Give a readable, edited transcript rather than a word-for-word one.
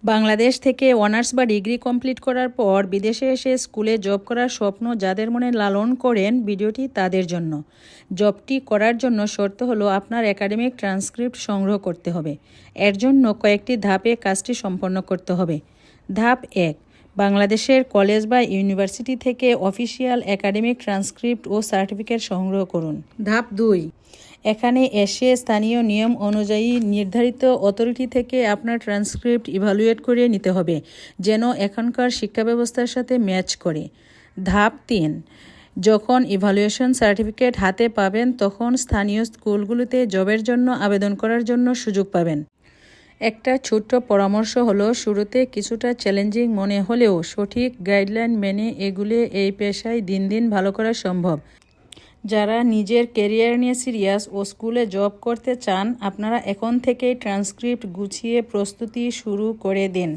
বাংলাদেশ থেকে অনার্স বা degree complete করার পর বিদেশে এসে স্কুলে জব করার স্বপ্ন যাদের মনে লালন করেন, ভিডিওটি তাদের জন্য। জবটি করার জন্য শর্ত হলো আপনার একাডেমিক ট্রান্সক্রিপ্ট সংগ্রহ করতে হবে। এর জন্য কয়েকটি ধাপে কাজটি সম্পন্ন করতে হবে। ধাপ 1, বাংলাদেশের কলেজ বা ইউনিভার্সিটি থেকে অফিসিয়াল একাডেমিক ট্রান্সক্রিপ্ট ও সার্টিফিকেট সংগ্রহ করুন। ধাপ 2, এখানে এসে স্থানীয় নিয়ম অনুযায়ী নির্ধারিত অথরিটি থেকে আপনার ট্রান্সক্রিপ্ট ইভ্যালুয়েট করে নিতে হবে, যেন এখনকার শিক্ষা ব্যবস্থার সাথে ম্যাচ করে। ধাপ 3, যখন ইভ্যালুয়েশন সার্টিফিকেট হাতে পাবেন তখন স্থানীয় স্কুলগুলোতে জবের জন্য আবেদন করার জন্য সুযোগ পাবেন। একটা ছোট্ট পরামর্শ হলো, শুরুতে কিছুটা চ্যালেঞ্জিং মনে হলেও সঠিক গাইডলাইন মেনে এগুলে এই পেশায় দিন দিন ভালো করা সম্ভব। যারা নিজের ক্যারিয়ার নিয়ে সিরিয়াস ও স্কুলে জব করতে চান, আপনারা এখন থেকেই ট্রান্সক্রিপ্ট গুছিয়ে প্রস্তুতি শুরু করে দিন।